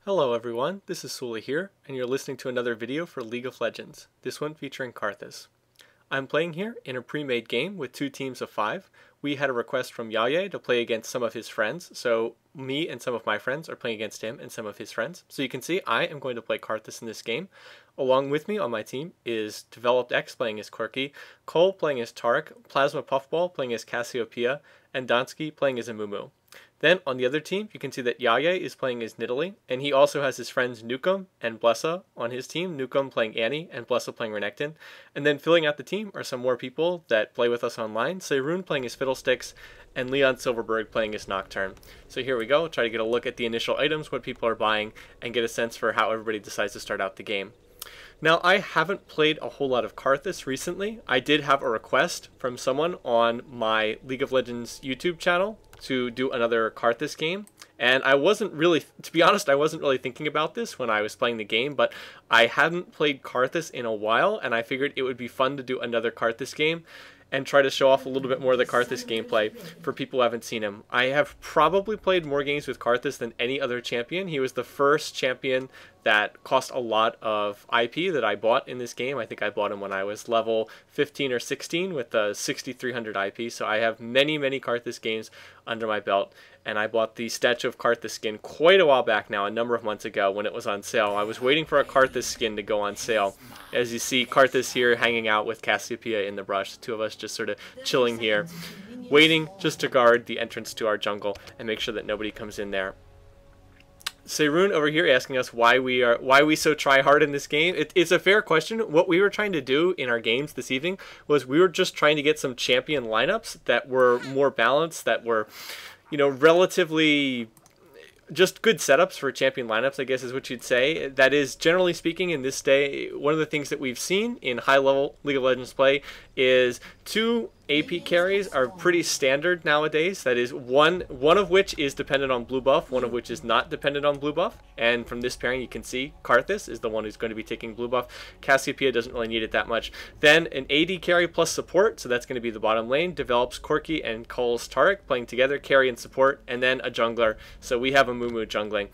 Hello everyone, this is Sullla here, and you're listening to another video for League of Legends, this one featuring Karthus. I'm playing here in a pre-made game with two teams of 5. We had a request from Jaje to play against some of his friends, so me and some of my friends are playing against him and some of his friends. So you can see I am going to play Karthus in this game. Along with me on my team is Developed X playing as Quirky, Cole playing as Tarek, Plasma Puffball playing as Cassiopeia, and Donsky playing as Amumu. Then on the other team, you can see that Jaje is playing as Nidalee, and he also has his friends Nukem and Blessa on his team, Nukem playing Annie and Blessa playing Renekton. And then filling out the team are some more people that play with us online, Seirun playing as Fiddlesticks, and Leon Silverberg playing as Nocturne. So here we go, try to get a look at the initial items, what people are buying, and get a sense for how everybody decides to start out the game. Now, I haven't played a whole lot of Karthus recently. I did have a request from someone on my League of Legends YouTube channel to do another Karthus game. And I wasn't really, to be honest, I wasn't really thinking about this when I was playing the game, but I hadn't played Karthus in a while, and I figured it would be fun to do another Karthus game and try to show off a little bit more of the Karthus gameplay for people who haven't seen him. I have probably played more games with Karthus than any other champion. He was the first champion that cost a lot of IP that I bought in this game. I think I bought him when I was level 15 or 16 with the 6300 IP, so I have many Karthus games under my belt. And I bought the Statue of Karthus skin quite a while back now, a number of months ago when it was on sale. I was waiting for a Karthus skin to go on sale. As you see, Karthus here hanging out with Cassiopeia in the brush. The two of us just sort of chilling here, waiting just to guard the entrance to our jungle and make sure that nobody comes in there. Seirun over here asking us why we so try hard in this game. It's a fair question. What we were trying to do in our games this evening was we were just trying to get some champion lineups that were more balanced, that were, you know, relatively just good setups for champion lineups, I guess is what you'd say. That is, generally speaking, in this day, one of the things that we've seen in high-level League of Legends play is 2 AP carries are pretty standard nowadays. That is, one of which is dependent on blue buff, one of which is not dependent on blue buff. And from this pairing, you can see Karthus is the one who's going to be taking blue buff. Cassiopeia doesn't really need it that much. Then an AD carry plus support, so that's going to be the bottom lane, develops Quirky and Cole's Tarek playing together, carry and support, and then a jungler. So we have Amumu jungling.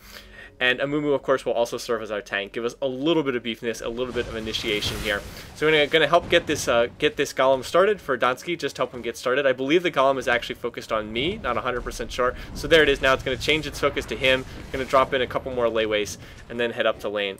And Amumu, of course, will also serve as our tank, give us a little bit of beefness, a little bit of initiation here. So we're going to help get this golem started for Donsky, just help him get started. I believe the golem is actually focused on me, not 100% sure. So there it is. Now it's going to change its focus to him. Going to drop in a couple more layways and then head up to lane.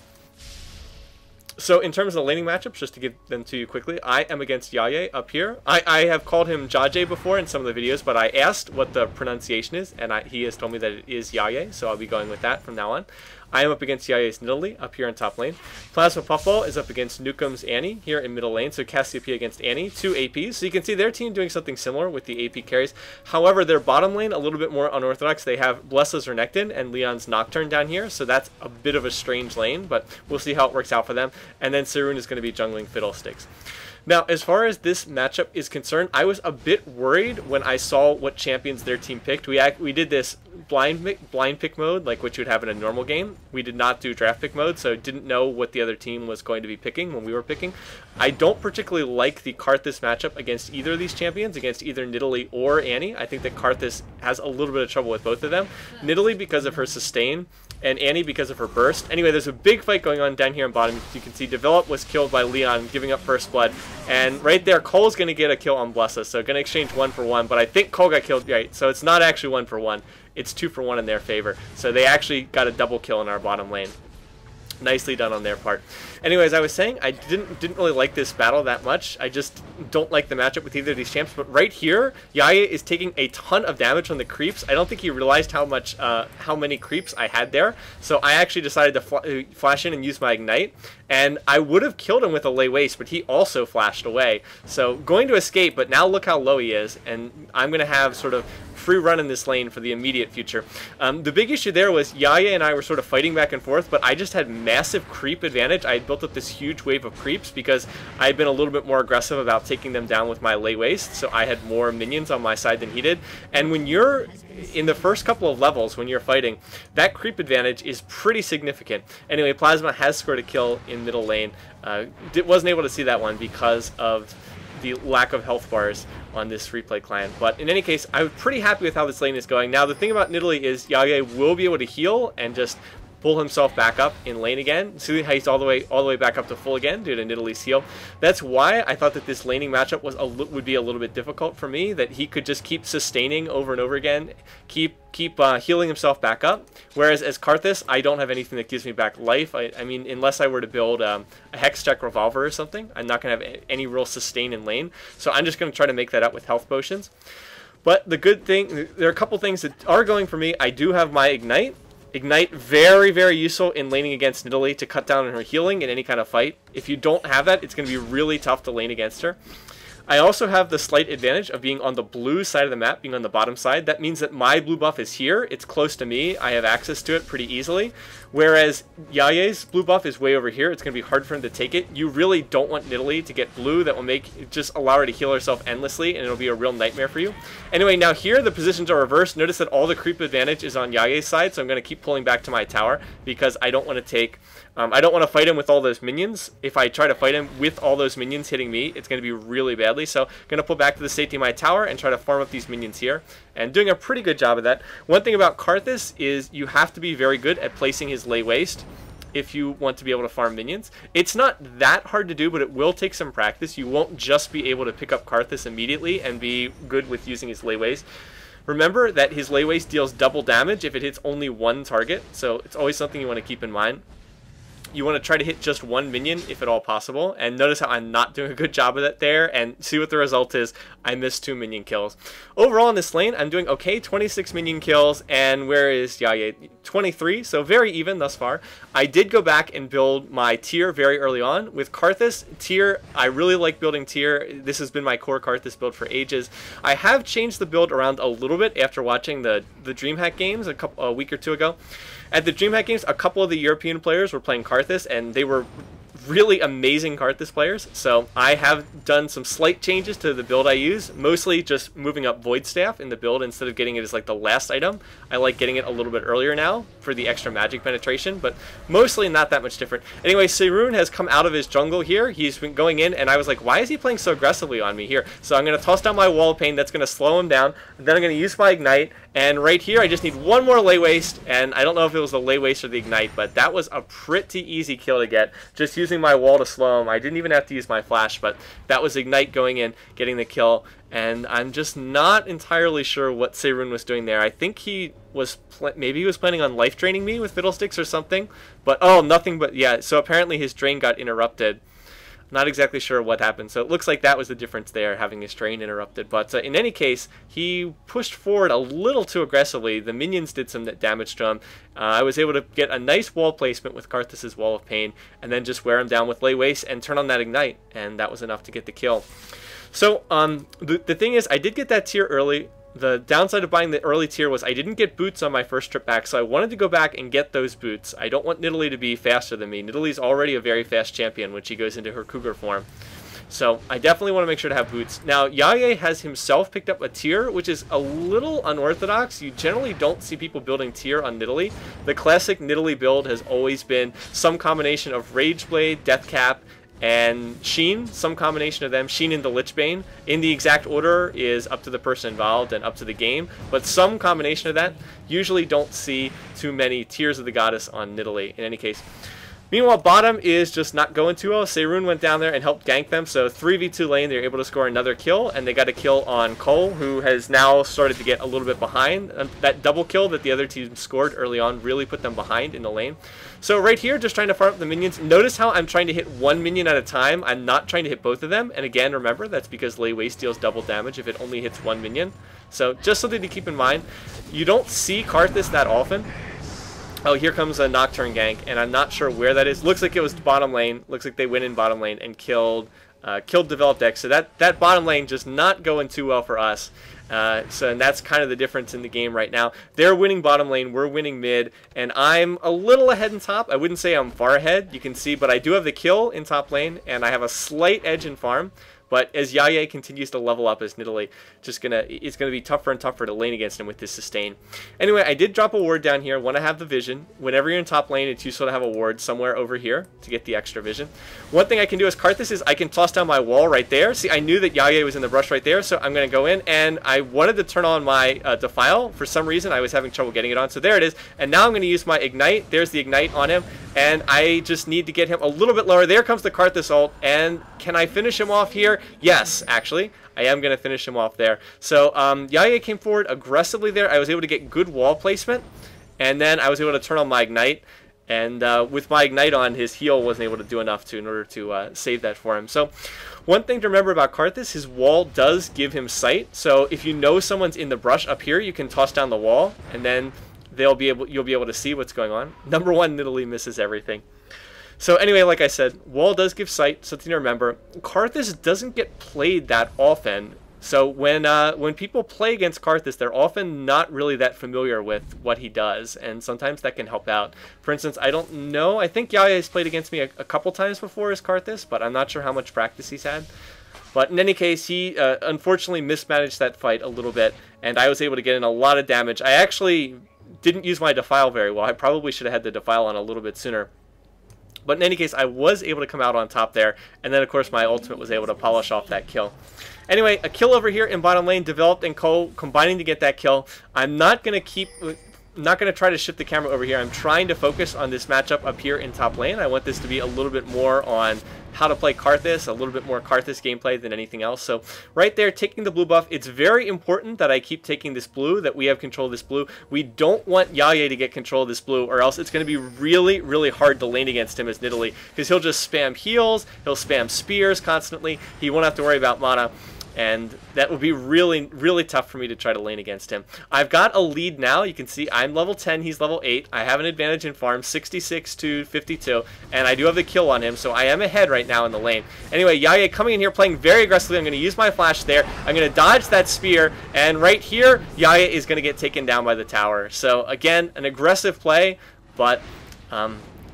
So in terms of the laning matchups, just to give them to you quickly, I am against Jaje up here. I have called him Jaje before in some of the videos, but I asked what the pronunciation is, and he has told me that it is Jaje, so I'll be going with that from now on. I am up against Jaje's Nidalee up here in top lane. Plasma Puffball is up against Nukem's Annie here in middle lane, so Cassiopeia against Annie, 2 APs. So you can see their team doing something similar with the AP carries. However, their bottom lane, a little bit more unorthodox. They have Blessa's Renekton and Leon's Nocturne down here, so that's a bit of a strange lane, but we'll see how it works out for them. And then Seirun is going to be jungling Fiddlesticks. Now, as far as this matchup is concerned, I was a bit worried when I saw what champions their team picked. We did this blind pick mode, like what you would have in a normal game. We did not do draft pick mode, so didn't know what the other team was going to be picking when we were picking. I don't particularly like the Karthus matchup against either of these champions, against either Nidalee or Annie. I think that Karthus has a little bit of trouble with both of them. Nidalee because of her sustain, and Annie because of her burst. Anyway, there's a big fight going on down here in bottom. You can see Develop was killed by Leon, giving up first blood. And right there, Cole's going to get a kill on Blessa, so going to exchange 1 for 1. But I think Cole got killed, right? So it's not actually 1 for 1. It's 2 for 1 in their favor. So they actually got a double kill in our bottom lane. Nicely done on their part. Anyways, I was saying I didn't really like this battle that much. I just don't like the matchup with either of these champs. But right here, Jaje is taking a ton of damage from the creeps. I don't think he realized how many creeps I had there. So I actually decided to flash in and use my ignite. And I would have killed him with a lay waste, but he also flashed away. So going to escape, but now look how low he is. And I'm going to have sort of free run in this lane for the immediate future. The big issue there was Jaje and I were sort of fighting back and forth, but I just had massive creep advantage. I had built up this huge wave of creeps because I had been a little bit more aggressive about taking them down with my lay waste, so I had more minions on my side than he did. And when you're in the first couple of levels, when you're fighting, that creep advantage is pretty significant. Anyway, Plasma has scored a kill in middle lane. Wasn't able to see that one because of the lack of health bars on this replay client. But in any case, I'm pretty happy with how this lane is going. Now, the thing about Nidalee is Jaje will be able to heal and just pull himself back up in lane again. See how he's all the way back up to full again due to Nidalee's heal. That's why I thought that this laning matchup would be a little bit difficult for me, that he could just keep sustaining over and over again, keep healing himself back up. Whereas as Karthus, I don't have anything that gives me back life. I mean, unless I were to build a Hex Check Revolver or something, I'm not going to have any real sustain in lane. So I'm just going to try to make that up with health potions. But the good thing, there are a couple things that are going for me. I do have my Ignite. Ignite, very, very useful in laning against Nidalee to cut down on her healing in any kind of fight. If you don't have that, it's going to be really tough to lane against her. I also have the slight advantage of being on the blue side of the map, being on the bottom side. That means that my blue buff is here. It's close to me. I have access to it pretty easily. Whereas Jaje's blue buff is way over here. It's going to be hard for him to take it. You really don't want Nidalee to get blue. That will just allow her to heal herself endlessly, and it'll be a real nightmare for you. Anyway, now here the positions are reversed. Notice that all the creep advantage is on Jaje's side, so I'm going to keep pulling back to my tower because I don't want to take... I don't want to fight him with all those minions. If I try to fight him with all those minions hitting me, it's going to be really badly. So I'm going to pull back to the safety of my tower and try to farm up these minions here. And doing a pretty good job of that. One thing about Karthus is you have to be very good at placing his lay waste if you want to be able to farm minions. It's not that hard to do, but it will take some practice. You won't just be able to pick up Karthus immediately and be good with using his lay waste. Remember that his lay waste deals double damage if it hits only one target. So it's always something you want to keep in mind. You want to try to hit just one minion if at all possible. And notice how I'm not doing a good job of that there. And see what the result is. I missed 2 minion kills. Overall in this lane, I'm doing okay. 26 minion kills. And where is Jaje? 23. So very even thus far. I did go back and build my tier very early on. With Karthus, tier, I really like building tier. This has been my core Karthus build for ages. I have changed the build around a little bit after watching the DreamHack games a week or two ago. At the DreamHack games, a couple of the European players were playing Karthus, and they were really amazing Karthus players. So I have done some slight changes to the build I use, mostly just moving up Void Staff in the build instead of getting it as like the last item. I like getting it a little bit earlier now for the extra magic penetration, but mostly not that much different. Anyway, Seirun has come out of his jungle here. He's been going in, and I was like, why is he playing so aggressively on me here? So I'm going to toss down my Wall of Pain. That's going to slow him down. Then I'm going to use my Ignite, and right here I just need one more lay waste, and I don't know if it was the lay waste or the Ignite, but that was a pretty easy kill to get, just using my wall to slow him. I didn't even have to use my flash, but that was Ignite going in, getting the kill, and I'm just not entirely sure what Seirun was doing there. I think he was, maybe he was planning on life draining me with Fiddlesticks or something, but oh, nothing but, yeah, so apparently his drain got interrupted. Not exactly sure what happened, so it looks like that was the difference there, having his train interrupted. But in any case, he pushed forward a little too aggressively. The minions did some damage to him. I was able to get a nice wall placement with Karthus' Wall of Pain, and then just wear him down with Lay Waste and turn on that Ignite, and that was enough to get the kill. So the thing is, I did get that tier early. The downside of buying the early tier was I didn't get boots on my first trip back, so I wanted to go back and get those boots. I don't want Nidalee to be faster than me. Nidalee's already a very fast champion when she goes into her cougar form. So I definitely want to make sure to have boots. Now, Jaje has himself picked up a tier, which is a little unorthodox. You generally don't see people building tier on Nidalee. The classic Nidalee build has always been some combination of Rageblade, Deathcap, and Sheen, some combination of them, Sheen and the Lichbane. In the exact order is up to the person involved and up to the game, but some combination of that. Usually don't see too many Tears of the Goddess on Nidalee in any case. Meanwhile, bottom is just not going too well. Seirun went down there and helped gank them, so 3v2 lane, they're able to score another kill, and they got a kill on Cole, who has now started to get a little bit behind. That double kill that the other team scored early on really put them behind in the lane. So right here, just trying to farm up the minions. Notice how I'm trying to hit one minion at a time. I'm not trying to hit both of them, and again, remember, that's because Lay Waste deals double damage if it only hits one minion. So just something to keep in mind. You don't see Karthus that often. Oh, here comes a Nocturne gank, and I'm not sure where that is. Looks like it was bottom lane. Looks like they went in bottom lane and killed Developed X. So that bottom lane just not going too well for us. And that's kind of the difference in the game right now. They're winning bottom lane, we're winning mid, and I'm a little ahead in top. I wouldn't say I'm far ahead, you can see, but I do have the kill in top lane, and I have a slight edge in farm. But as Jaje continues to level up as Nidalee, it's gonna be tougher and tougher to lane against him with this sustain. Anyway, I did drop a ward down here. Want to have the vision. Whenever you're in top lane, it's useful to have a ward somewhere over here to get the extra vision. One thing I can do as Karthus is I can toss down my wall right there. See, I knew that Jaje was in the brush right there, so I'm gonna go in, and I wanted to turn on my Defile. For some reason, I was having trouble getting it on, so there it is. And now I'm gonna use my Ignite. There's the Ignite on him, and I just need to get him a little bit lower. There comes the Karthus ult, and can I finish him off here? Yes, actually. I am going to finish him off there. So Jaje came forward aggressively there. I was able to get good wall placement, and then I was able to turn on my Ignite. And with my Ignite on, his heal wasn't able to do enough in order to save that for him. So one thing to remember about Karthus, his wall does give him sight. So if you know someone's in the brush up here, you can toss down the wall, and then you'll be able to see what's going on. Number one, Nidalee misses everything. So anyway, like I said, wall does give sight, something to remember. Karthus doesn't get played that often. So when people play against Karthus, they're often not really that familiar with what he does, and sometimes that can help out. For instance, I don't know, I think Jaje has played against me a couple times before as Karthus, but I'm not sure how much practice he's had. But in any case, he unfortunately mismanaged that fight a little bit, and I was able to get in a lot of damage. I actually didn't use my Defile very well. I probably should have had the Defile on a little bit sooner. But in any case, I was able to come out on top there, and then of course my ultimate was able to polish off that kill. Anyway, a kill over here in bottom lane, Developed and Cole combining to get that kill. I'm not going to try to shift the camera over here. I'm trying to focus on this matchup up here in top lane. I want this to be a little bit more on how to play Karthus, a little bit more Karthus gameplay than anything else. So right there, taking the blue buff, it's very important that I keep taking this blue, that we have control of this blue. We don't want Jaje to get control of this blue, or else it's going to be really, really hard to lane against him as Nidalee, because he'll just spam heals, he'll spam spears constantly, he won't have to worry about mana. And that would be really, really tough for me to try to lane against him. I've got a lead now. You can see I'm level 10, he's level 8. I have an advantage in farm, 66 to 52. And I do have the kill on him, so I am ahead right now in the lane. Anyway, Jaje coming in here, playing very aggressively. I'm going to use my flash there. I'm going to dodge that spear. And right here, Jaje is going to get taken down by the tower. So again, an aggressive play, but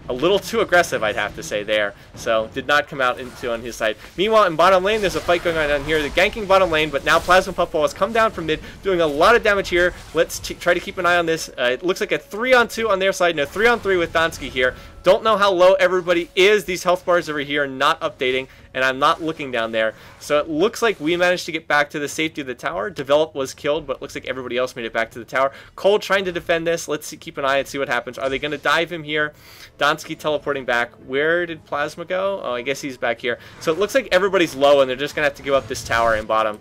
a little too aggressive, I'd have to say there. So did not come out on his side. Meanwhile, in bottom lane, there's a fight going on down here. They're ganking bottom lane, but now Plasma Puffball has come down from mid, doing a lot of damage here. Let's try to keep an eye on this. It looks like a 3-on-2 on their side. No, 3-on-3 with Donsky here. Don't know how low everybody is. These health bars over here are not updating, and I'm not looking down there. So it looks like we managed to get back to the safety of the tower. Develop was killed, but it looks like everybody else made it back to the tower. Cole trying to defend this. Let's keep an eye and see what happens. Are they going to dive him here? Donsky teleporting back. Where did Plasma go? Oh, I guess he's back here. So it looks like everybody's low, and they're just going to have to give up this tower in bottom.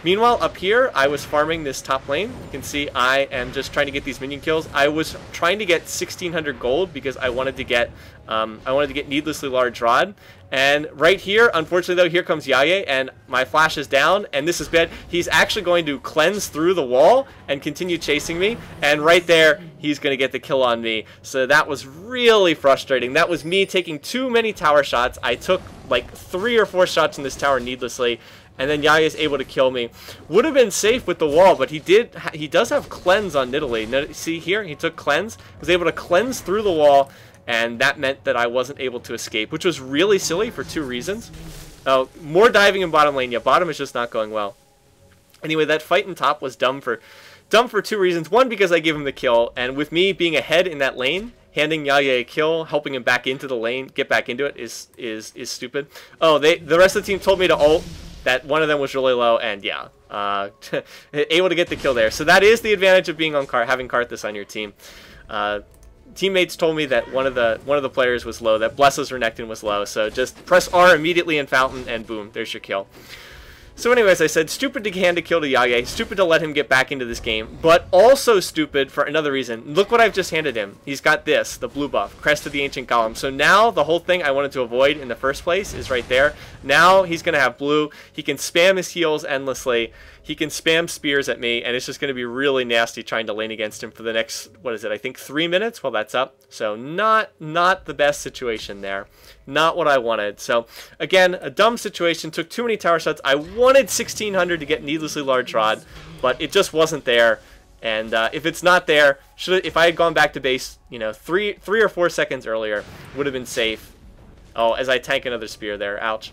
Meanwhile, up here, I was farming this top lane. You can see I am just trying to get these minion kills. I was trying to get 1,600 gold because I wanted to get needlessly large rod. And right here, unfortunately though, here comes Jaje, and my flash is down, and this is bad. He's actually going to cleanse through the wall and continue chasing me, and right there, he's going to get the kill on me. So that was really frustrating. That was me taking too many tower shots. I took like 3 or 4 shots in this tower needlessly, and then Jaje is able to kill me. Would have been safe with the wall, but he does have cleanse on Nidalee. See here, he took cleanse, was able to cleanse through the wall, and that meant that I wasn't able to escape, which was really silly for 2 reasons. Oh, more diving in bottom lane. Yeah, bottom is just not going well. Anyway, that fight in top was dumb for 2 reasons. One, because I gave him the kill, and with me being ahead in that lane, handing Jaje a kill, helping him back into the lane, get back into it is stupid. Oh, the rest of the team told me to ult. That one of them was really low, and yeah, able to get the kill there. So that is the advantage of being on having Karthus on your team. Teammates told me that one of the players was low, that Blesses Renekton was low. So just press R immediately in Fountain, and boom, there's your kill. So anyways, I said stupid to hand a kill to Jaje, stupid to let him get back into this game, but also stupid for another reason. Look what I've just handed him. He's got this, the blue buff, Crest of the Ancient Golem. So now the whole thing I wanted to avoid in the first place is right there. Now he's going to have blue. He can spam his heals endlessly. He can spam spears at me, and it's just going to be really nasty trying to lane against him for the next, what is it, I think 3 minutes? Well, that's up. So not the best situation there. Not what I wanted. So again, a dumb situation. Took too many tower shots. I wanted 1,600 to get needlessly large rod, but it just wasn't there. And if it's not there, if I had gone back to base, you know, 3 or 4 seconds earlier, would have been safe. Oh, as I tank another spear there. Ouch.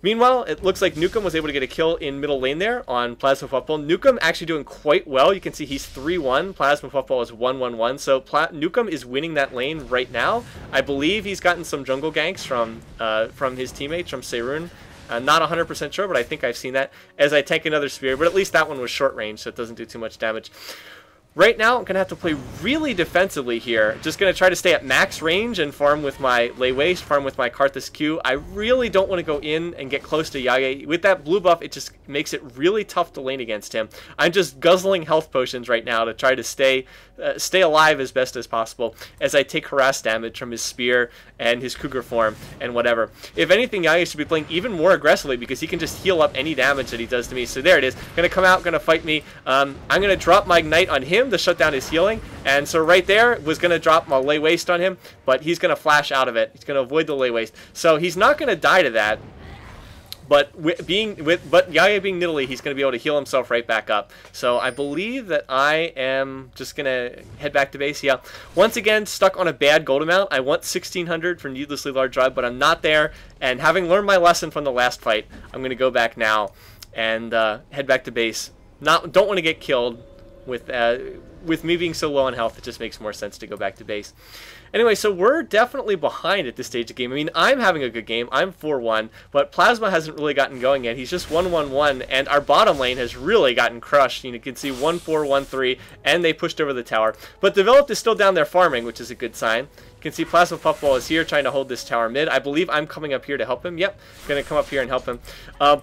Meanwhile, it looks like Nukem was able to get a kill in middle lane there on Plasma Puffball. Nukem actually doing quite well. You can see he's 3-1. Plasma Puffball is 1-1-1. So Nukem is winning that lane right now. I believe he's gotten some jungle ganks from his teammates, from Seirun. Not 100% sure, but I think I've seen that as I tank another spear. But at least that one was short range, so it doesn't do too much damage. Right now, I'm going to have to play really defensively here. Just going to try to stay at max range and farm with my Lay Waste, farm with my Karthus Q. I really don't want to go in and get close to Jaje. With that blue buff, it just makes it really tough to lane against him. I'm just guzzling health potions right now to try to stay alive as best as possible as I take harass damage from his spear and his cougar form and whatever. If anything, Jaje should be playing even more aggressively because he can just heal up any damage that he does to me. So there it is. Going to come out, going to fight me. I'm going to drop my Ignite on him to shut down his healing, and so right there was going to drop my Lay Waste on him, but he's going to flash out of it. He's going to avoid the Lay Waste, so he's not going to die to that. But Jaje being Nidalee, he's going to be able to heal himself right back up. So I believe that I am just going to head back to base. Yeah, once again stuck on a bad gold amount. I want 1600 for needlessly large drive, but I'm not there. And having learned my lesson from the last fight, I'm going to go back now and head back to base. Don't want to get killed. With me being so low on health, it just makes more sense to go back to base. Anyway, so we're definitely behind at this stage of the game. I mean, I'm having a good game. I'm 4-1, but Plasma hasn't really gotten going yet. He's just 1-1-1, and our bottom lane has really gotten crushed. You can see 1-4, 1-3, and they pushed over the tower. But Developed is still down there farming, which is a good sign. You can see Plasma Puffball is here trying to hold this tower mid. I believe I'm coming up here to help him. Yep, going to come up here and help him.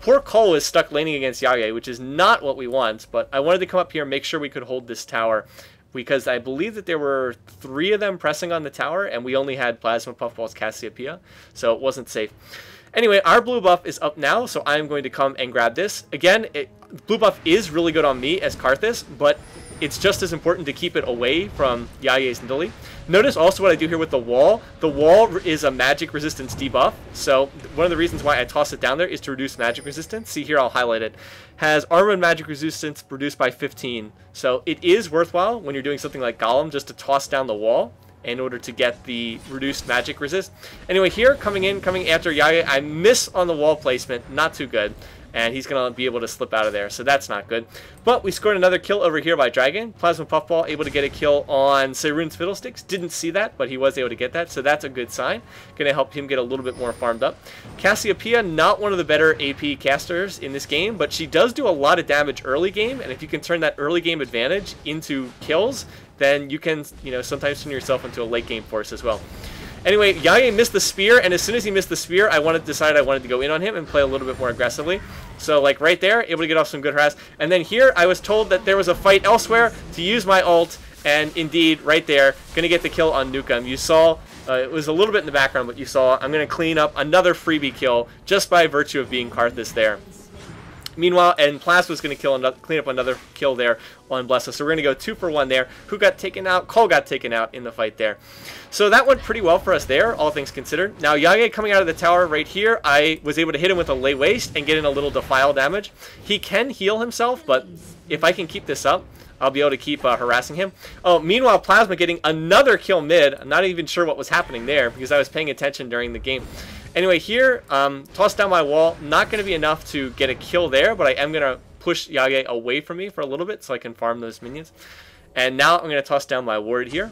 Poor Cole is stuck laning against Jaje, which is not what we want, but I wanted to come up here and make sure we could hold this tower because I believe that there were 3 of them pressing on the tower, and we only had Plasma Puffball's Cassiopeia, so it wasn't safe. Anyway, our blue buff is up now, so I'm going to come and grab this. Again, blue buff is really good on me as Karthus, but it's just as important to keep it away from Jaje's Nidalee. Notice also what I do here with the wall. The wall is a magic resistance debuff, so one of the reasons why I toss it down there is to reduce magic resistance. See here, I'll highlight it. Has armor and magic resistance reduced by 15. So it is worthwhile when you're doing something like Golem just to toss down the wall in order to get the reduced magic resist. Anyway, here, coming after Jaje, I miss on the wall placement, not too good. And he's going to be able to slip out of there, so that's not good. But we scored another kill over here by Dragon. Plasma Puffball able to get a kill on Seirun's Fiddlesticks. Didn't see that, but he was able to get that, so that's a good sign. Going to help him get a little bit more farmed up. Cassiopeia, not one of the better AP casters in this game, but she does do a lot of damage early game, and if you can turn that early game advantage into kills, then you can, sometimes turn yourself into a late game force as well. Anyway, Jaje missed the spear, and as soon as he missed the spear, I decided I wanted to go in on him and play a little bit more aggressively. So, like, right there, able to get off some good harass. And then here, I was told that there was a fight elsewhere to use my ult, and indeed, right there, going to get the kill on Nukem. You saw, it was a little bit in the background, but you saw, I'm going to clean up another freebie kill just by virtue of being Karthus there. Meanwhile, and Plasma's going to clean up another kill there on Blessa. So we're going to go 2 for 1 there. Who got taken out? Cole got taken out in the fight there. So that went pretty well for us there, all things considered. Now, Jaje coming out of the tower right here, I was able to hit him with a Lay Waste and get in a little Defile damage. He can heal himself, but if I can keep this up, I'll be able to keep harassing him. Oh, meanwhile, Plasma getting another kill mid. I'm not even sure what was happening there because I was paying attention during the game. Anyway, here, toss down my wall. Not going to be enough to get a kill there, but I am going to push Jaje away from me for a little bit so I can farm those minions. And now I'm going to toss down my ward here.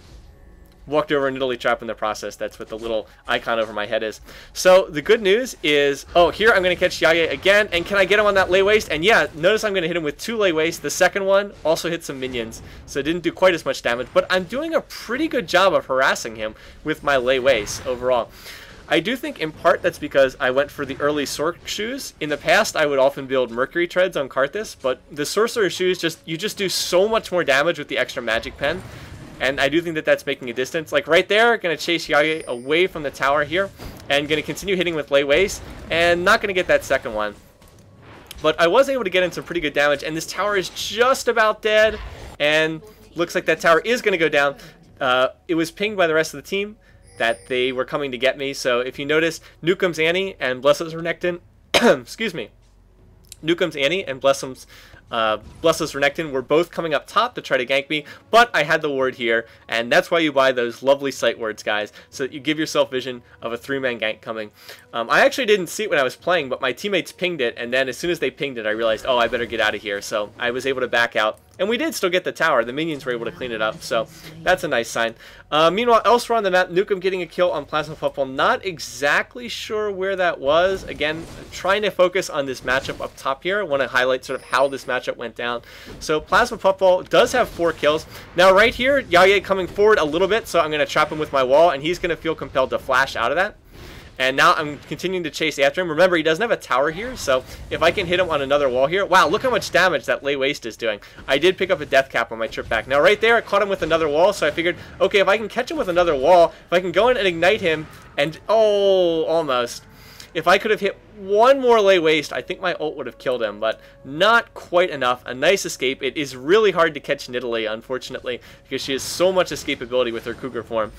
Walked over a Nidalee trap in the process. That's what the little icon over my head is. So the good news is, oh, here I'm going to catch Jaje again. And can I get him on that Lay Waste? And yeah, notice I'm going to hit him with 2 Lay Waste. The second one also hit some minions. So it didn't do quite as much damage. But I'm doing a pretty good job of harassing him with my Lay Waste overall. I do think in part that's because I went for the early Sorc shoes. In the past, I would often build Mercury Treads on Karthus, but the Sorcerer shoes, you just do so much more damage with the extra Magic Pen. And I do think that that's making a distance. Like right there, going to chase Jaje away from the tower here, and going to continue hitting with Lay Waste, and not going to get that second one. But I was able to get in some pretty good damage, and this tower is just about dead, and looks like that tower is going to go down. It was pinged by the rest of the team that they were coming to get me. So if you notice, Nukem's Annie and Blessum's Renekton, excuse me, Nukem's Annie and Blessum's Blessless Renekton were both coming up top to try to gank me, but I had the ward here, and that's why you buy those lovely sight wards, guys, so that you give yourself vision of a 3-man gank coming. I actually didn't see it when I was playing, but my teammates pinged it, and then as soon as they pinged it, I realized, oh, I better get out of here, so I was able to back out. And we did still get the tower. The minions were able to clean it up, so that's a nice sign. Meanwhile, elsewhere on the map, Nukem getting a kill on Plasma Puffball. Not exactly sure where that was. Again, trying to focus on this matchup up top here. I want to highlight sort of how this matchup went down. So Plasma Puffball does have 4 kills. Now right here, Jaje coming forward a little bit, so I'm going to trap him with my wall, and he's going to feel compelled to flash out of that. And now I'm continuing to chase after him. Remember, he doesn't have a tower here, so if I can hit him on another wall here... Wow, look how much damage that lay waste is doing. I did pick up a death cap on my trip back. Now, right there, I caught him with another wall, so I figured, okay, if I can catch him with another wall, if I can go in and ignite him, and... Oh, almost. If I could have hit one more lay waste, I think my ult would have killed him, but not quite enough. A nice escape. It is really hard to catch Nidalee, unfortunately, because she has so much escapability with her Cougar form.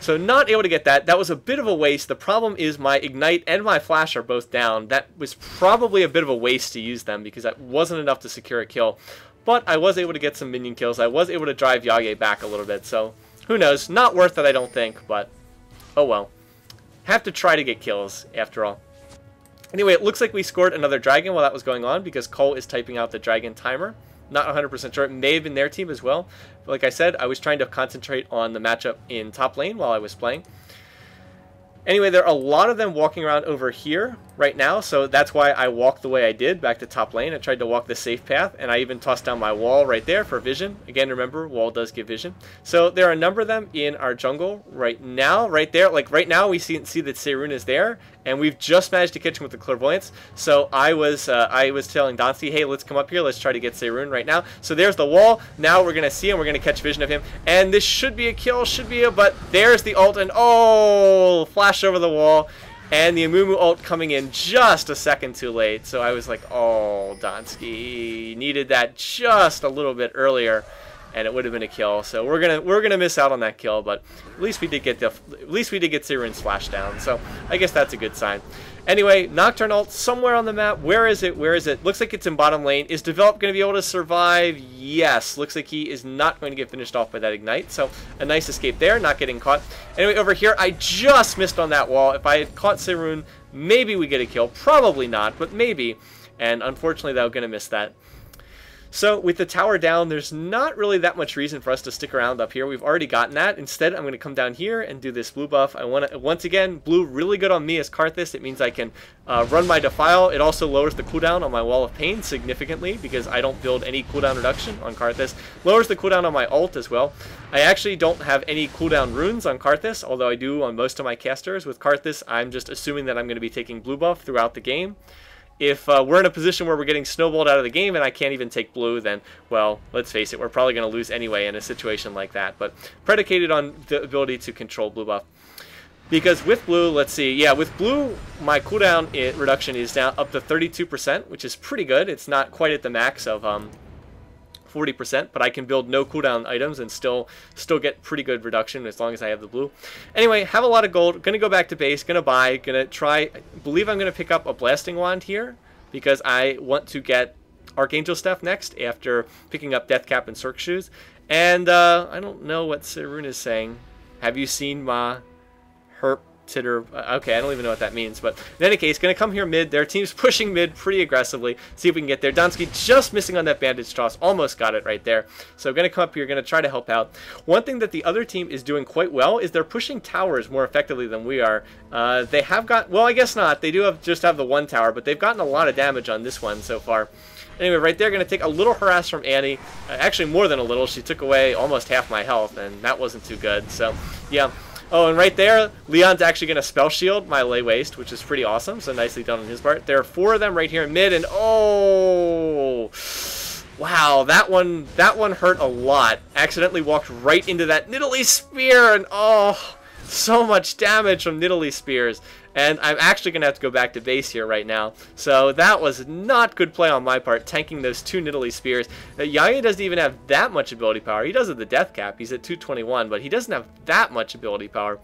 So not able to get that. That was a bit of a waste. The problem is my Ignite and my Flash are both down. That was probably a bit of a waste to use them because that wasn't enough to secure a kill. But I was able to get some minion kills. I was able to drive Jaje back a little bit. So who knows? Not worth it, I don't think. But oh well. Have to try to get kills after all. Anyway, it looks like we scored another dragon while that was going on because Cole is typing out the dragon timer. Not 100% sure. It may have been their team as well. But like I said, I was trying to concentrate on the matchup in top lane while I was playing. Anyway, there are a lot of them walking around over here right now, so that's why I walked the way I did back to top lane. I tried to walk the safe path, and I even tossed down my wall right there for vision. Again, remember, wall does give vision. So there are a number of them in our jungle right now, right there. Like right now, we see that Seirun is there, and we've just managed to catch him with the clairvoyance. So I was telling Donsky, hey, let's come up here. Let's try to get Seirun right now. So there's the wall. Now we're going to see him. We're going to catch vision of him. And this should be a kill, but there's the ult, and oh, flash over the wall. And the Amumu ult coming in just a second too late. So I was like, oh, Donsky needed that just a little bit earlier, and it would have been a kill. So we're gonna miss out on that kill, but at least we did get Seirun's flash down. So I guess that's a good sign. Anyway, Nocturne ult somewhere on the map. Where is it? Where is it? Looks like it's in bottom lane. Is Develop going to be able to survive? Yes. Looks like he is not going to get finished off by that Ignite. So a nice escape there, not getting caught. Anyway, over here, I just missed on that wall. If I had caught Seirun, maybe we get a kill. Probably not, but maybe. And unfortunately, though, going to miss that. So with the tower down, there's not really that much reason for us to stick around up here. We've already gotten that. Instead, I'm going to come down here and do this blue buff. I want to, once again, blue really good on me as Karthus. It means I can run my Defile. It also lowers the cooldown on my Wall of Pain significantly because I don't build any cooldown reduction on Karthus. Lowers the cooldown on my ult as well. I actually don't have any cooldown runes on Karthus, although I do on most of my casters. With Karthus, I'm just assuming that I'm going to be taking blue buff throughout the game. If we're in a position where we're getting snowballed out of the game and I can't even take blue, then, well, let's face it, we're probably going to lose anyway in a situation like that. But predicated on the ability to control blue buff. Because with blue, let's see, yeah, with blue, my cooldown reduction is down up to 32%, which is pretty good. It's not quite at the max of 40%, but I can build no cooldown items and still get pretty good reduction as long as I have the blue. Anyway, have a lot of gold. Gonna go back to base. Gonna buy. Gonna try. I believe I'm gonna pick up a blasting wand here because I want to get Archangel stuff next after picking up Death Cap and Cirque Shoes. And I don't know what Seirun is saying. Have you seen my herp? Titter. Okay, I don't even know what that means, but in any case, going to come here mid. Their team's pushing mid pretty aggressively. See if we can get there. Donsky just missing on that bandage toss. Almost got it right there. So going to come up here, going to try to help out. One thing that the other team is doing quite well is they're pushing towers more effectively than we are. They have got, well, I guess not. They do just have the one tower, but they've gotten a lot of damage on this one so far. Anyway, right there, going to take a little harass from Annie. Actually, more than a little. She took away almost half my health, and that wasn't too good. So, yeah. Oh, and right there, Leon's actually going to spell shield my lay waste, which is pretty awesome. So nicely done on his part. There are 4 of them right here in mid, and oh, wow, that one hurt a lot. Accidentally walked right into that Nidalee spear, and oh, so much damage from Nidalee spears. And I'm actually going to have to go back to base here right now. So that was not good play on my part, tanking those 2 Nidalee spears. Jaje doesn't even have that much ability power. He does have the death cap. He's at 221, but he doesn't have that much ability power.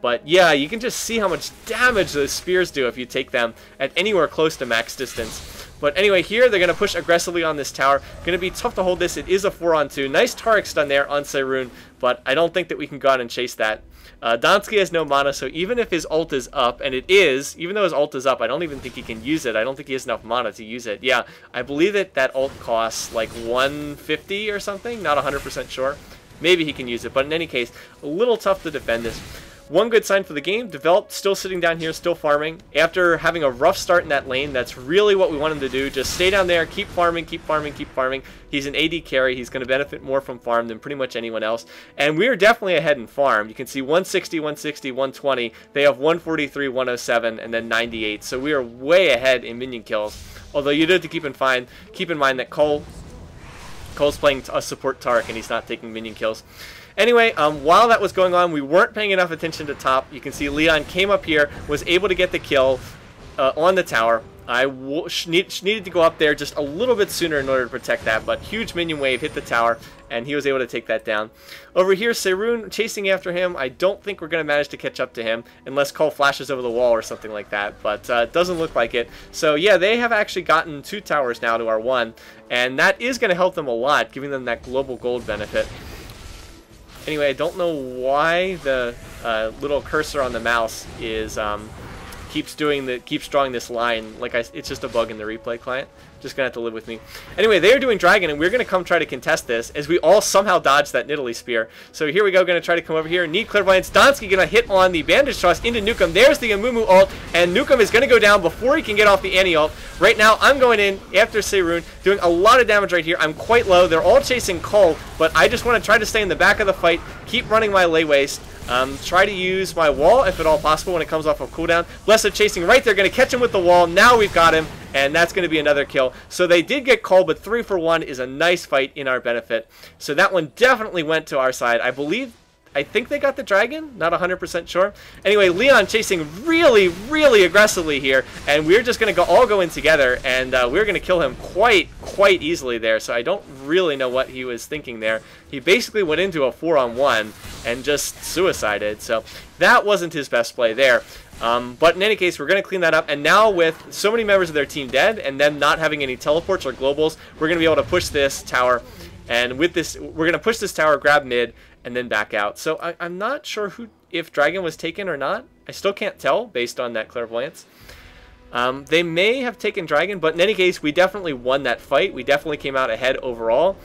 But yeah, you can just see how much damage those spears do if you take them at anywhere close to max distance. But anyway, here they're going to push aggressively on this tower. Going to be tough to hold this. It is a 4-on-2. Nice Taric stun there on Seirun, but I don't think that we can go out and chase that. Donsky has no mana, so even if his ult is up, and it is, even though his ult is up, I don't even think he can use it. I don't think he has enough mana to use it. Yeah, I believe that ult costs like 150 or something. Not 100% sure. Maybe he can use it, but in any case, a little tough to defend this. One good sign for the game, Develop still sitting down here, still farming. After having a rough start in that lane, that's really what we want him to do. Just stay down there, keep farming, keep farming, keep farming. He's an AD carry. He's going to benefit more from farm than pretty much anyone else. And we are definitely ahead in farm. You can see 160, 160, 120. They have 143, 107, and then 98. So we are way ahead in minion kills. Although you do have to keep in mind that Cole's playing a support Taric and he's not taking minion kills. Anyway, while that was going on, we weren't paying enough attention to top. You can see Leon came up here, was able to get the kill on the tower. I needed to go up there just a little bit sooner in order to protect that, but huge minion wave hit the tower, and he was able to take that down. Over here, Seirun chasing after him. I don't think we're going to manage to catch up to him, unless Cole flashes over the wall or something like that, but it doesn't look like it. So yeah, they have actually gotten 2 towers now to our 1, and that is going to help them a lot, giving them that global gold benefit. Anyway, I don't know why the little cursor on the mouse is keeps drawing this line. Like it's just a bug in the replay client. Just gonna have to live with me. Anyway, they are doing dragon, and we're gonna come try to contest this as we all somehow dodge that Nidalee spear. So here we go, gonna try to come over here. Need clairvoyance. Donsky gonna hit on the bandage toss into Nukem. There's the Amumu ult, and Nukem is gonna go down before he can get off the Annie ult. Right now, I'm going in after Seirun, doing a lot of damage right here. I'm quite low. They're all chasing Cole, but I just want to try to stay in the back of the fight, keep running my lay waste. Try to use my wall if at all possible when it comes off of cooldown. Blessed chasing right there, going to catch him with the wall. Now we've got him, and that's going to be another kill. So they did get Cole, but 3 for 1 is a nice fight in our benefit. So that one definitely went to our side. I think they got the dragon, not 100% sure. Anyway, Leon chasing really, really aggressively here, and we're just going to all go in together, and we're going to kill him quite easily there. So I don't really know what he was thinking there. He basically went into a 4-on-1 and just suicided, so that wasn't his best play there. But in any case, we're going to clean that up, and now with so many members of their team dead, and them not having any teleports or globals, we're going to be able to push this tower, and with this, we're going to push this tower, grab mid, and then back out. So I'm not sure if dragon was taken or not. I still can't tell based on that clairvoyance. They may have taken dragon, but in any case, we definitely won that fight. We definitely came out ahead overall.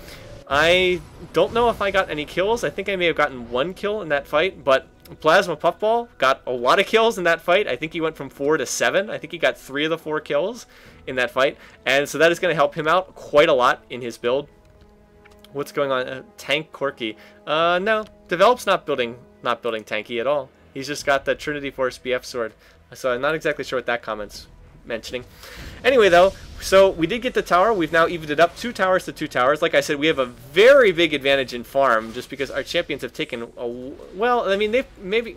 I don't know if I got any kills. I think I may have gotten 1 kill in that fight, but Plasma Puffball got a lot of kills in that fight. I think he went from 4 to 7. I think he got 3 of the 4 kills in that fight, and so that is going to help him out quite a lot in his build. What's going on? Tank Corky. No, Develop's not building tanky at all. He's just got the Trinity Force BF sword. So I'm not exactly sure what that comment's mentioning. Anyway, though, so we did get the tower. We've now evened it up 2 towers to 2 towers. Like I said, we have a very big advantage in farm just because our champions have taken well, I mean, they've maybe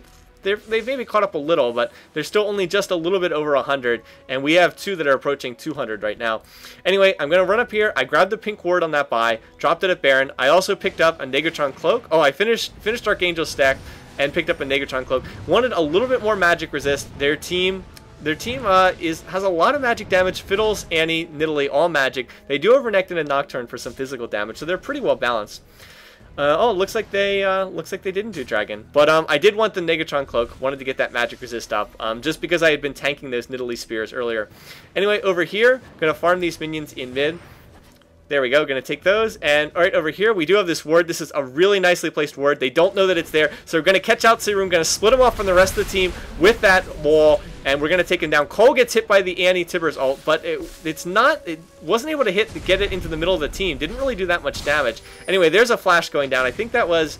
caught up a little, but they're still only just a little bit over 100, and we have 2 that are approaching 200 right now. Anyway, I'm going to run up here. I grabbed the pink ward on that buy, dropped it at Baron. I also picked up a Negatron Cloak. Oh, I finished Archangel stack and picked up a Negatron Cloak. Wanted a little bit more magic resist. Their team has a lot of magic damage. Fiddles, Annie, Nidalee, all magic. They do have Renekton and Nocturne for some physical damage, so they're pretty well balanced. Oh, looks like they didn't do dragon, but I did want the Negatron Cloak. Wanted to get that magic resist up, just because I had been tanking those Nidalee spears earlier. Anyway, over here, gonna farm these minions in mid. There we go, gonna take those, and alright, over here, we do have this ward. This is a really nicely placed ward. They don't know that it's there, so we're gonna catch out Serum, gonna split him off from the rest of the team with that wall, and we're gonna take him down. Cole gets hit by the Annie Tibbers ult, but it wasn't able to get it into the middle of the team. Didn't really do that much damage. Anyway, there's a flash going down. I think that was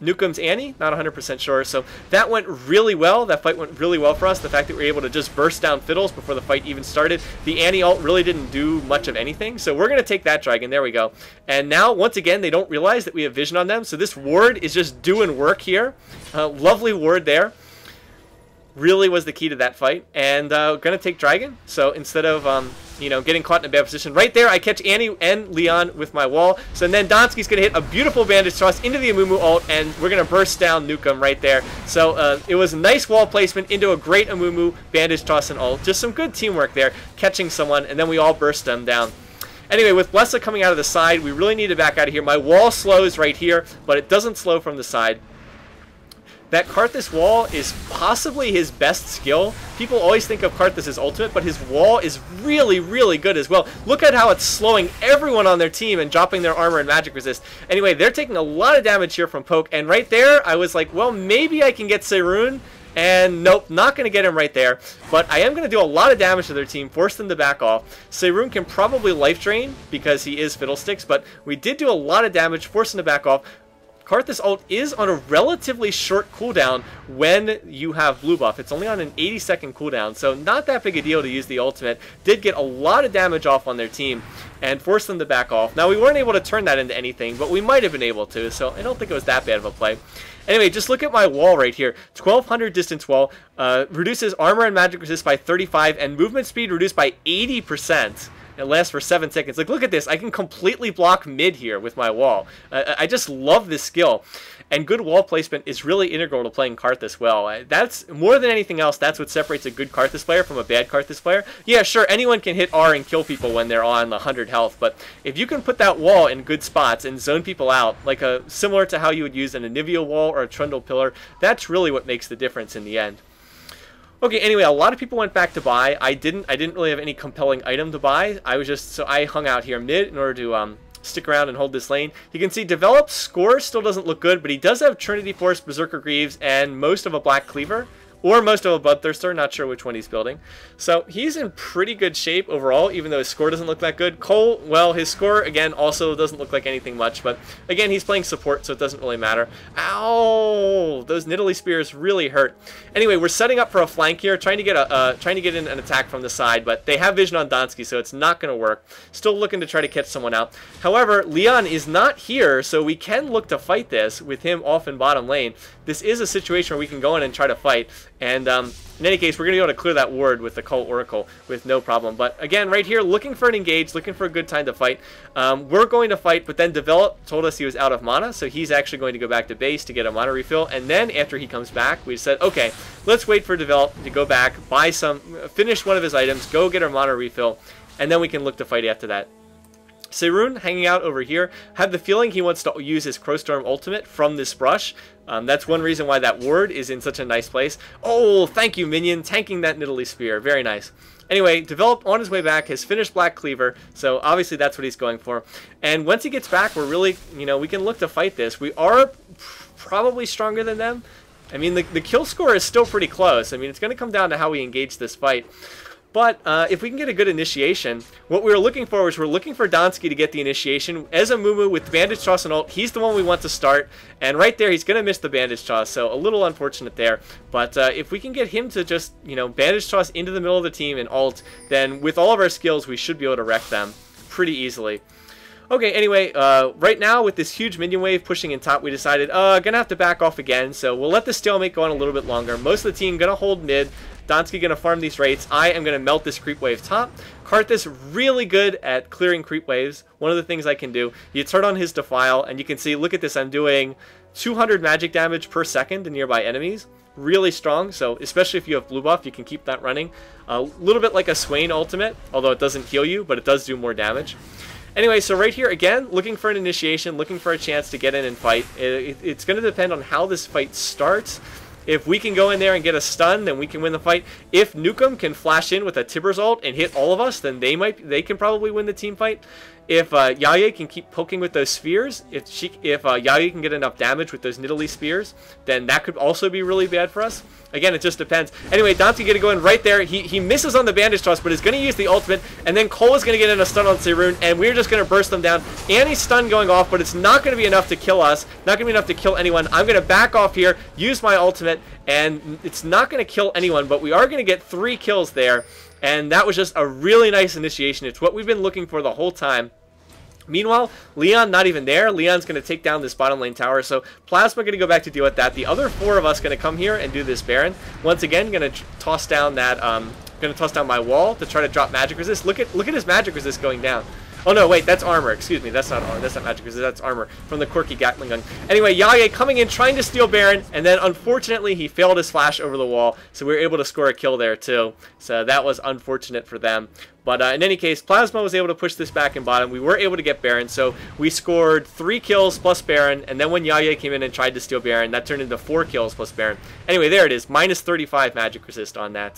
Nukem's Annie, not 100% sure. So that went really well. That fight went really well for us. The fact that we were able to just burst down Fiddles before the fight even started. The Annie ult really didn't do much of anything. So we're going to take that dragon. There we go. And now, once again, they don't realize that we have vision on them. So this ward is just doing work here. Lovely ward there. Really was the key to that fight. And going to take dragon. So instead of getting caught in a bad position. Right there, I catch Annie and Leon with my wall. So then Donski's going to hit a beautiful bandage toss into the Amumu ult, and we're going to burst down Nukem right there. So it was a nice wall placement into a great Amumu bandage toss and ult. Just some good teamwork there, catching someone, and then we all burst them down. Anyway, with Blessa coming out of the side, we really need to back out of here. My wall slows right here, but it doesn't slow from the side. That Karthus wall is possibly his best skill. People always think of Karthus as ultimate, but his wall is really, really good as well. Look at how it's slowing everyone on their team and dropping their armor and magic resist. Anyway, they're taking a lot of damage here from Poke, and right there, I was like, well, maybe I can get Seirun. And nope, not going to get him right there. But I am going to do a lot of damage to their team, force them to back off. Seirun can probably life drain because he is Fiddlesticks, but we did do a lot of damage, force him to back off. Karthus ult is on a relatively short cooldown when you have blue buff. It's only on an 80-second cooldown, so not that big a deal to use the ultimate. Did get a lot of damage off on their team and force them to back off. Now, we weren't able to turn that into anything, but we might have been able to, so I don't think it was that bad of a play. Anyway, just look at my wall right here. 1200 distance wall, reduces armor and magic resist by 35, and movement speed reduced by 80%. It lasts for 7 seconds. Like, look at this. I can completely block mid here with my wall. I just love this skill. And good wall placement is really integral to playing Karthus well. That's, more than anything else, that's what separates a good Karthus player from a bad Karthus player. Yeah, sure, anyone can hit R and kill people when they're on 100 health, but if you can put that wall in good spots and zone people out, like similar to how you would use an Anivia wall or a Trundle pillar, that's really what makes the difference in the end. Okay, anyway, a lot of people went back to buy. I didn't really have any compelling item to buy. So I hung out here mid in order to stick around and hold this lane. You can see developed score still doesn't look good, but he does have Trinity Force, Berserker Greaves, and most of a Black Cleaver. Or most of a Bloodthirster, not sure which one he's building. So he's in pretty good shape overall, even though his score doesn't look that good. Cole, well, his score, again, also doesn't look like anything much. But, again, he's playing support, so it doesn't really matter. Ow! Those Nidalee Spears really hurt. Anyway, we're setting up for a flank here, trying to get in an attack from the side. But they have vision on Donski, so it's not going to work. Still looking to try to catch someone out. However, Leon is not here, so we can look to fight this with him off in bottom lane. This is a situation where we can go in and try to fight. And in any case, we're going to be able to clear that ward with the Cult Oracle with no problem. But again, right here, looking for an engage, looking for a good time to fight. We're going to fight, but then Develop told us he was out of mana, so he's actually going to go back to base to get a mana refill. And then after he comes back, we said, okay, let's wait for Develop to go back, buy some, finish one of his items, go get our mana refill, and then we can look to fight after that. Seirun hanging out over here. Have the feeling he wants to use his Crowstorm ultimate from this brush. That's one reason why that ward is in such a nice place. Oh, thank you, minion. Tanking that Nidalee Spear. Very nice. Anyway, Develop on his way back has finished Black Cleaver, so obviously that's what he's going for. And once he gets back, we're really, we can look to fight this. We are probably stronger than them. I mean, the kill score is still pretty close. I mean, it's going to come down to how we engage this fight. But if we can get a good initiation, what we were looking for was we're looking for Donski to get the initiation. As a Mumu with Bandage Toss and ult, he's the one we want to start. And right there, he's going to miss the Bandage Toss, so a little unfortunate there. But if we can get him to just, Bandage Toss into the middle of the team and ult, then with all of our skills, we should be able to wreck them pretty easily. Okay, anyway, right now with this huge minion wave pushing in top, we decided, gonna have to back off again. So we'll let the stalemate go on a little bit longer. Most of the team gonna hold mid. Donski gonna farm these rates. I am gonna melt this creep wave top. Karthus really good at clearing creep waves. One of the things I can do, you turn on his Defile, and you can see, look at this, I'm doing 200 magic damage per second to nearby enemies. Really strong, so especially if you have blue buff, you can keep that running. A little bit like a Swain ultimate, although it doesn't heal you, but it does do more damage. Anyway, so right here, again, looking for an initiation, looking for a chance to get in and fight. It's going to depend on how this fight starts. If we can go in there and get a stun, then we can win the fight. If Nukem can flash in with a Tibbers ult and hit all of us, then they can probably win the team fight. If Jaje can keep poking with those spheres, if Jaje can get enough damage with those Nidalee spears, then that could also be really bad for us. Again, it just depends. Anyway, Dante's going to go in right there. He misses on the bandage toss, but is going to use the ultimate, and then Cole is going to get in a stun on Seirun, and we're just going to burst them down. Annie's stun going off, but it's not going to be enough to kill us. Not going to be enough to kill anyone. I'm going to back off here, use my ultimate, and it's not going to kill anyone, but we are going to get 3 kills there, and that was just a really nice initiation. It's what we've been looking for the whole time. Meanwhile, Leon not even there. Leon's going to take down this bottom lane tower, so Plasma going to go back to deal with that. The other 4 of us going to come here and do this Baron. Once again, going to toss down that Gonna toss down my wall to try to drop magic resist. Look at his magic resist going down. Oh no, wait, that's armor. Excuse me, that's not armor. That's not magic resist. That's armor from the quirky Gatling gun. Anyway, Jaje coming in, trying to steal Baron, and then unfortunately he failed his flash over the wall, so we were able to score a kill there too. So that was unfortunate for them. But in any case, Plasma was able to push this back in bottom. We were able to get Baron, so we scored 3 kills plus Baron, and then when Jaje came in and tried to steal Baron, that turned into 4 kills plus Baron. Anyway, there it is, minus 35 magic resist on that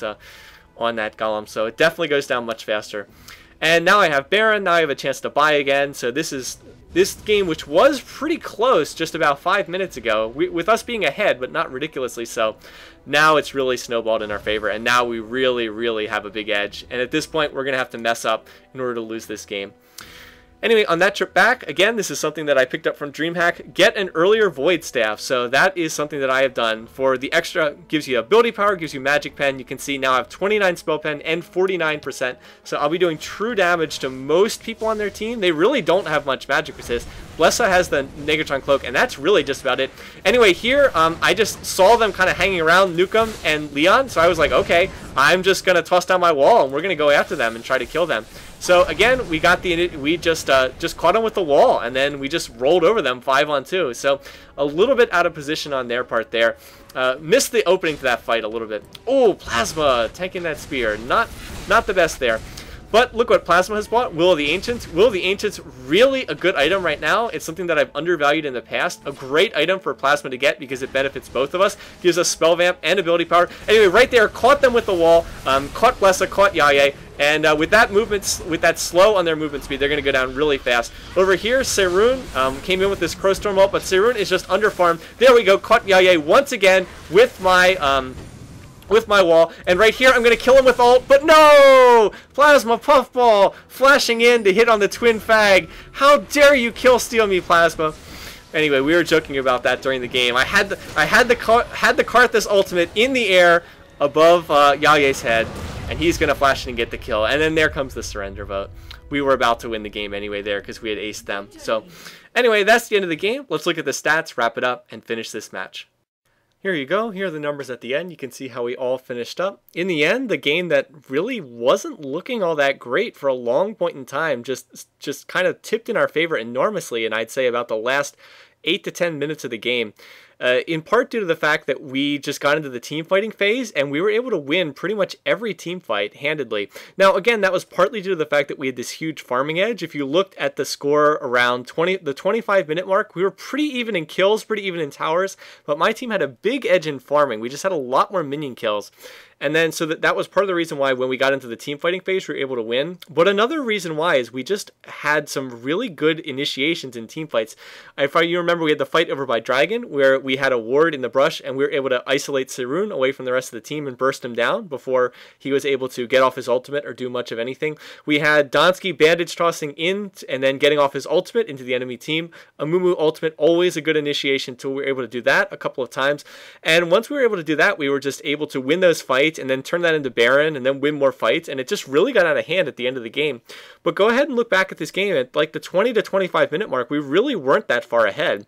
golem, so it definitely goes down much faster. And now I have Baron, now I have a chance to buy again, so this game, which was pretty close just about 5 minutes ago, with us being ahead, but not ridiculously so, now it's really snowballed in our favor, and now we really, really have a big edge. And at this point, we're going to have to mess up in order to lose this game. Anyway, on that trip back, again, this is something that I picked up from DreamHack. Get an earlier Void Staff. So that is something that I have done. For the extra, gives you ability power, gives you magic pen. You can see now I have 29 spell pen and 49%. So I'll be doing true damage to most people on their team. They really don't have much magic resist. Blessa has the Negatron Cloak, and that's really just about it. Anyway, here, I just saw them kind of hanging around Nukem and Leon, so I was like, okay, I'm just going to toss down my wall, and we're going to go after them and try to kill them. So again, we just caught them with the wall, and then we just rolled over them 5-on-2. So a little bit out of position on their part there. Missed the opening to that fight a little bit. Oh, Plasma tanking that spear. Not the best there. But look what Plasma has bought. Will of the Ancients. Will of the Ancients, really a good item right now. It's something that I've undervalued in the past. A great item for Plasma to get because it benefits both of us. Gives us spell vamp and ability power. Anyway, right there, caught them with the wall. Caught Blessa, caught Jaje. And with that slow on their movement speed, they're going to go down really fast. Over here, Seirun came in with this Crowstorm ult, but Seirun is just underfarmed. There we go, caught Jaje once again with my wall, and right here I'm going to kill him with ult, but no! Plasma Puffball flashing in to hit on the Twin Fag. How dare you kill steal me, Plasma? Anyway, we were joking about that during the game. I had the Karthus ultimate in the air above Jaje's head, and he's going to flash in and get the kill. And then there comes the surrender vote. We were about to win the game anyway there because we had aced them. So anyway, that's the end of the game. Let's look at the stats, wrap it up, and finish this match. Here you go. Here are the numbers at the end. You can see how we all finished up. In the end, the game that really wasn't looking all that great for a long point in time just kind of tipped in our favor enormously, and I'd say about the last 8 to 10 minutes of the game. In part due to the fact that we just got into the team fighting phase and we were able to win pretty much every team fight handedly. Now again, that was partly due to the fact that we had this huge farming edge. If you looked at the score around the 25-minute mark, we were pretty even in kills, pretty even in towers, but my team had a big edge in farming. We just had a lot more minion kills. And then, so that was part of the reason why when we got into the team fighting phase, we were able to win. But another reason why is we just had some really good initiations in team fights. If you remember, we had the fight over by Dragon, where we had a ward in the brush, and we were able to isolate Seirun away from the rest of the team and burst him down before he was able to get off his ultimate or do much of anything. We had Donsky bandage tossing in and then getting off his ultimate into the enemy team. Amumu ultimate, always a good initiation until we were able to do that a couple of times. And once we were able to do that, we were just able to win those fights and then turn that into Baron and then win more fights, and it just really got out of hand at the end of the game. But go ahead and look back at this game at like the 20 to 25 minute mark. We really weren't that far ahead.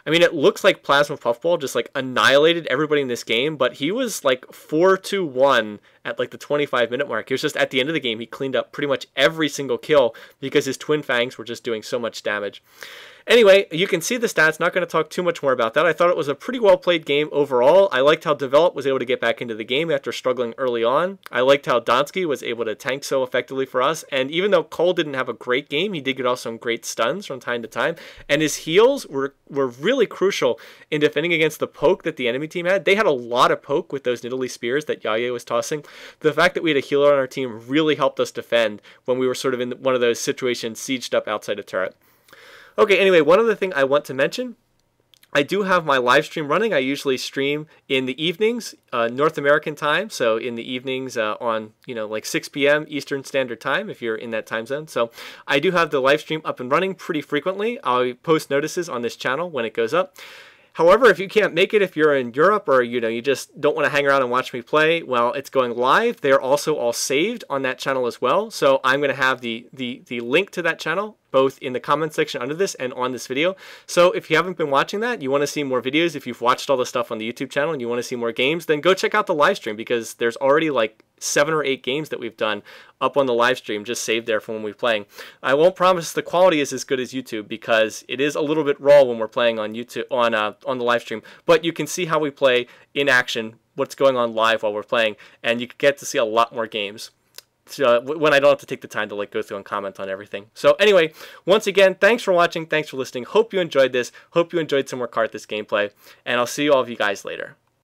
I mean, it looks like Plasma Puffball just like annihilated everybody in this game, but he was like 4-1 at like the 25-minute mark. It was just at the end of the game, he cleaned up pretty much every single kill because his Twin Fangs were just doing so much damage. Anyway, you can see the stats. Not going to talk too much more about that. I thought it was a pretty well-played game overall. I liked how Develop was able to get back into the game after struggling early on. I liked how Donsky was able to tank so effectively for us. And even though Cole didn't have a great game, he did get off some great stuns from time to time. And his heals were really crucial in defending against the poke that the enemy team had. They had a lot of poke with those Nidalee spears that Jaje was tossing. The fact that we had a healer on our team really helped us defend when we were sort of in one of those situations sieged up outside a turret. Okay, anyway, one other thing I want to mention, I do have my live stream running. I usually stream in the evenings, North American time, so in the evenings on, like 6 p.m. Eastern Standard Time, if you're in that time zone. So I do have the live stream up and running pretty frequently. I'll post notices on this channel when it goes up. However, if you can't make it, if you're in Europe or you just don't want to hang around and watch me play, well, it's going live. They're also all saved on that channel as well. So I'm going to have the link to that channel both in the comment section under this and on this video. So if you haven't been watching that, you want to see more videos, if you've watched all the stuff on the YouTube channel and you want to see more games, then go check out the live stream, because there's already like 7 or 8 games that we've done up on the live stream, just saved there from when we're playing. I won't promise the quality is as good as YouTube, because it is a little bit raw when we're playing on YouTube on the live stream, but you can see how we play in action, what's going on live while we're playing, and you get to see a lot more games. When I don't have to take the time to like go through and comment on everything. So anyway, once again, thanks for watching, thanks for listening. Hope you enjoyed this. Hope you enjoyed some more Karthus gameplay, and I'll see all of you guys later.